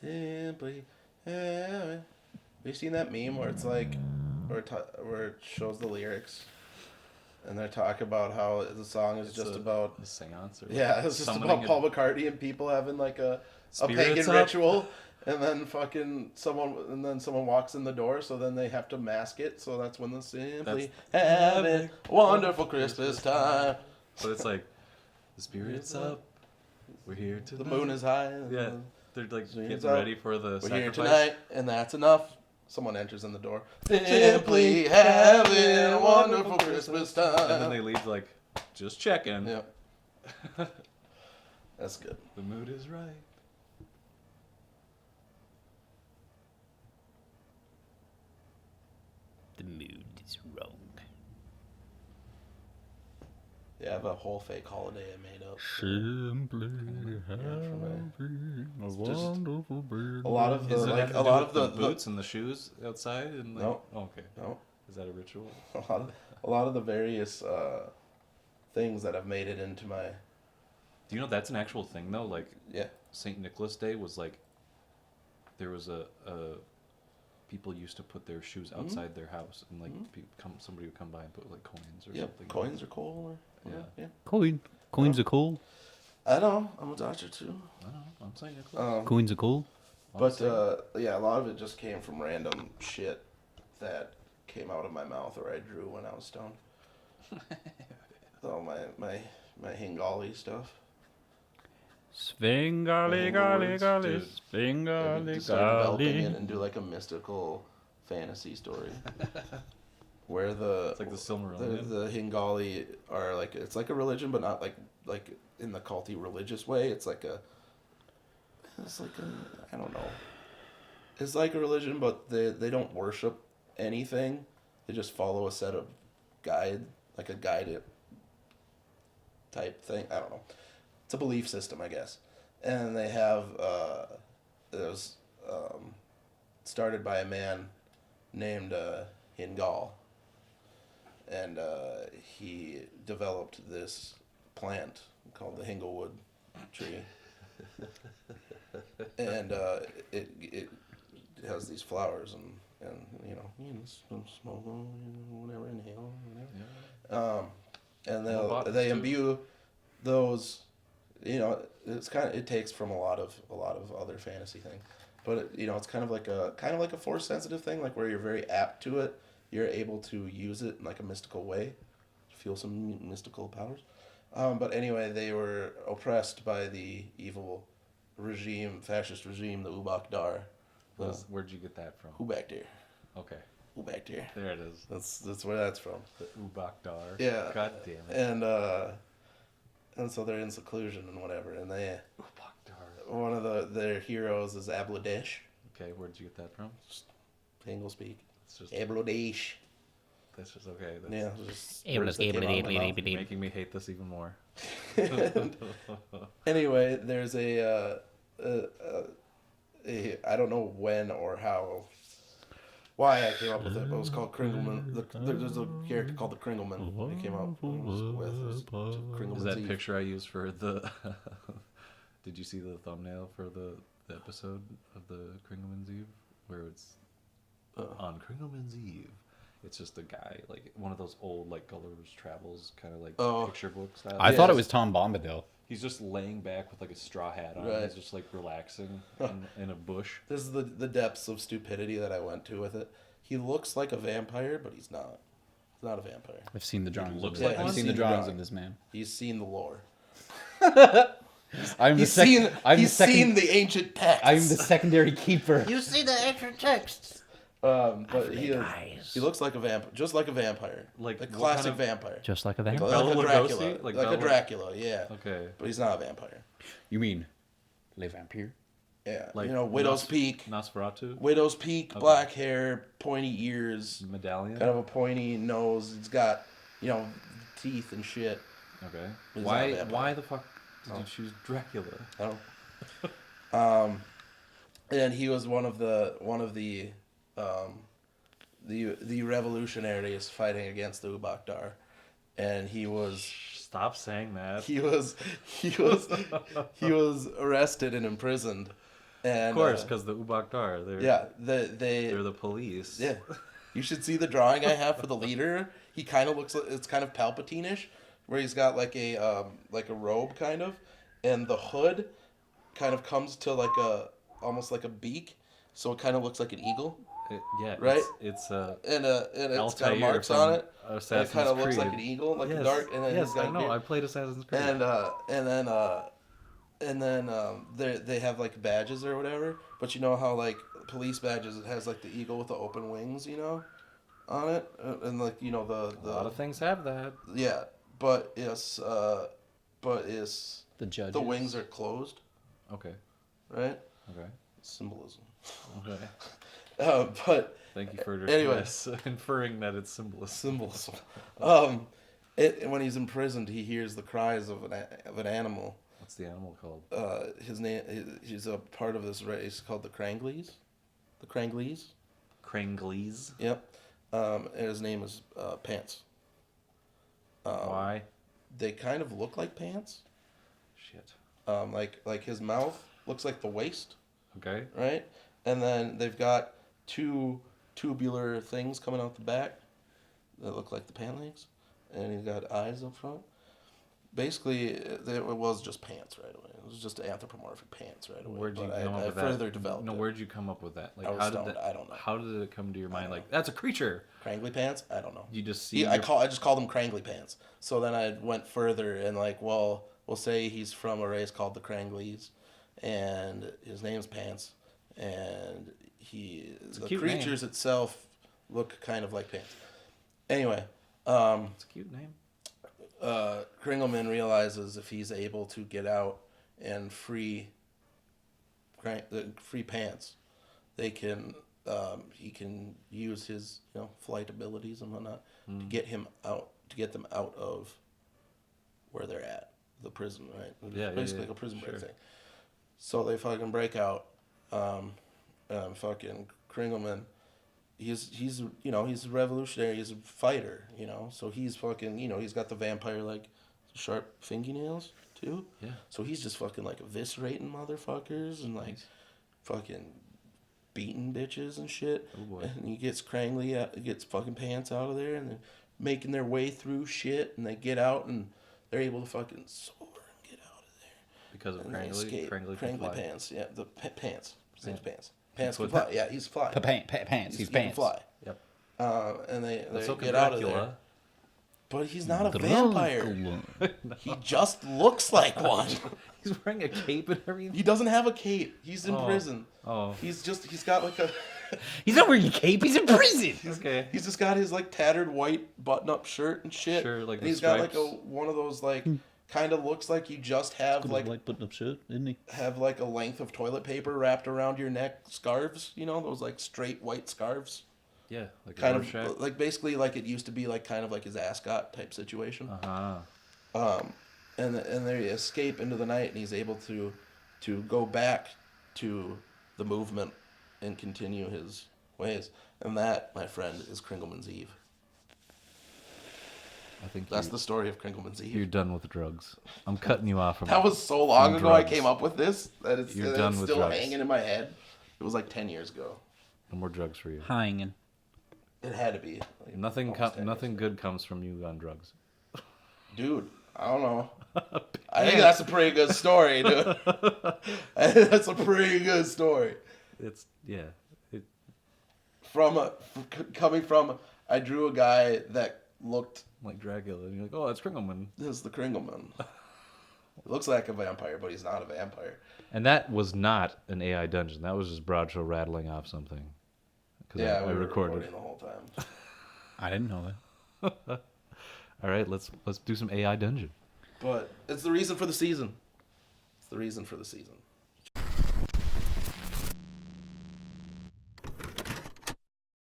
simply have it. Have you seen that meme where it's like, where it shows the lyrics, and they talk about how the song is just about a seance, or yeah, it's just about Paul McCartney and people having like a pagan ritual, and then someone walks in the door, so then they have to mask it. So that's when the simply having a wonderful Christmas time. But it's like the spirit's up. We're here tonight. The moon is high. Yeah, they're like getting ready for the sacrifice. We're here tonight, and that's enough. Someone enters in the door. Simply having a wonderful Christmas time. And then they leave like, just checking. Yep. That's good. The mood is right. The mood is wrong. Yeah, I have a whole fake holiday I made up. Simply having a wonderful birthday. A lot of the boots and the shoes outside and like, no. Oh, okay. No. Is that a ritual? A lot of the various things that have made it into my. Do you know that's an actual thing though? Like, yeah, St. Nicholas Day was like, there was a people used to put their shoes outside their house, and like somebody would come by and put like coins or something. Coins are cool. Yeah. Coins are cool. I know. I'm a doctor too. I don't know. I'm St. Nicholas. Coins are cool. But yeah, a lot of it just came from random shit that came out of my mouth or I drew when I was stoned. So my Hingali stuff. Svengali, gali, gali, Svengali, Start developing gali. it and do like a mystical fantasy story. Where the It's like the Silmarillion. the Hingali are like, it's like a religion, but not like in the culty religious way. It's like a I don't know. It's like a religion, but they don't worship anything. They just follow a set of guided type thing. I don't know. It's a belief system, I guess. And they have it was started by a man named Hingal. And he developed this plant called the Hinglewood tree. And it has these flowers and smoke them, whatever, inhale, whatever. Yeah. And they imbue those. It takes from a lot of other fantasy things, but it's kind of like a force sensitive thing, like where you're very apt to it. You're able to use it in like a mystical way, feel some mystical powers. But anyway, they were oppressed by the evil fascist regime, the Ubak Dar. Where'd you get that from? Who back there? Okay. Who back there? There it is. That's where that's from. The Ubak Dar. Yeah. God damn it. And so they're in seclusion and whatever, and they. Ubak Dar. One of their heroes is Abladesh. Okay, where'd you get that from? English speak. It's just Abladesh. That's just okay. Yeah. Just words that came out of my mouth. Making me hate this even more. Anyway, there's a I don't know when or how, why I came up with it, but it was called Kringleman. There's a character called the Kringleman. They came up with Kringleman's Is that Eve. picture I used for the? Did you see the thumbnail for the episode of the Kringleman's Eve, where it's on Kringleman's Eve? It's just a guy, like one of those old like Gulliver's Travels kind of like picture book style. I thought it was Tom Bombadil. He's just laying back with like a straw hat on. Right. He's just like relaxing in a bush. This is the depths of stupidity that I went to with it. He looks like a vampire, but he's not. He's not a vampire. I've seen the drawings. looks Of like I've one? seen the drawings of this man. He's seen the lore. He's seen the ancient text. I'm the secondary keeper. You see the ancient texts. But he looks like a vampire, just like a vampire, Like a what classic kind of- vampire, Just like a like vampire. Bela a Lugosi? Dracula, Like like a Bela- Dracula, yeah. Okay. But he's not a vampire. You mean Le Vampire? Yeah, Like Widow's Peak. Nosferatu? Widow's Peak, black hair, pointy ears, Medallion? kind of a pointy nose. It's got, teeth and shit. Okay. He's not a vampire. Why the fuck did you choose Dracula? Oh. And he was one of the revolutionaries fighting against the Ubakdar, and he was. Stop saying that. He was arrested and imprisoned, And Of course, because the Ubaktar, they're the police. yeah. You should see the drawing I have for the leader. He kind of looks like it's kind of Palpatine-ish, where he's got like a robe kind of, and the hood kind of comes to like almost like a beak, so it kind of looks like an eagle. Right. And it's it's got Altair marks from on it. And it Assassin's kind of looks Creed. like an eagle, like yes, a dark. And then yes, he's got I know. beard. I played Assassin's Creed. And then they have like badges or whatever. But you know how like police badges, it has like the eagle with the open wings, on it, and like a lot of things have that. yeah, but it's The judges. the wings are closed, Okay. right? Okay. Symbolism. Okay. But Thank you for Anyways. inferring that it's symbolism. symbolism. When he's imprisoned, he hears the cries of an animal. What's the animal called? His name. He's a part of this race called the Krangleys. The Krangleys. Krangleys. Yep. And his name is Pants. Why? They kind of look like pants. Shit. Like his mouth looks like the waist, Okay. right? And then they've got two tubular things coming out the back that look like the pant legs, and he's got eyes up front. Basically, it was just pants right away. It was just anthropomorphic pants right away. Where'd you But come up I with that? further developed No, it. where'd you come up with that? Like, I was how stoned. did that? I don't know. How did it come to your mind? don't Like, that's a creature. Krangly pants? I don't know. You just see. I just called them Krangly pants. So then I went further and like, well, we'll say he's from a race called the Krangleys, and his name's Pants, and the cute creatures itself look kind of like pants. Anyway, It's a cute name. Kringleman realizes if he's able to get out and free Pants, he can use his flight abilities and whatnot to get them out of where they're at, the prison, right? Yeah, Basically like a prison break thing. So they fucking break out. Fucking Kringleman, he's a revolutionary, he's a fighter, so he's fucking, he's got the vampire like sharp fingernails too. Yeah. So he's just fucking like eviscerating motherfuckers and like fucking beating bitches and shit. Oh boy. And he gets gets fucking Pants out of there, and they're making their way through shit, and they get out and they're able to fucking soar and get out of there. Because of And they Krangly. escape. Krangly can Krangly fly. Pants, yeah, the Pants. His name's Yeah. Pants. Pants can Put fly. that- Yeah, he's fly. Pants. He's He can pants. fly. Yep. And they So can get out of there. Dracula. But he's not a vampire. He just looks like one. He's wearing a cape and everything. He doesn't have a cape. He's in prison. Oh. He's got like a He's not wearing a cape. He's in prison. Okay. he's just got his like tattered white button-up shirt and shit. Sure, like and the he's got like stripes. one of those like kind of looks like you just have like White button up shirt, isn't he? have like a length of toilet paper wrapped around your neck, scarves, those like straight white scarves. Yeah. Like a Kind Rorschach. of like basically like it used to be like kind of like his ascot type situation. Uh-huh. And they escape into the night, and he's able to go back to the movement and continue his ways. And that, my friend, is Kringleman's Eve. I think That's the story of Kringleman's Eve. you're done with drugs. I'm cutting you off from That was so long from ago I drugs. came up with this that it's, You're that done it's with still drugs. hanging in my head. It was like 10 years ago. No more drugs for you. Hanging. It had to be. Like Nothing almost 10 nothing years good comes from you on drugs. ago. Dude, I don't know. I think that's a pretty good story, dude. I think that's a pretty good story. It's yeah. Coming from, I drew a guy that looked Like Dracula, and you're like, oh, that's Kringleman. This is the Kringleman. He looks like a vampire, but he's not a vampire. And that was not an AI dungeon. That was just Bradshaw rattling off something. 'Cause Yeah, I we were recorded. recording the whole time. I didn't know that. All right, let's do some AI dungeon. But it's the reason for the season. It's the reason for the season.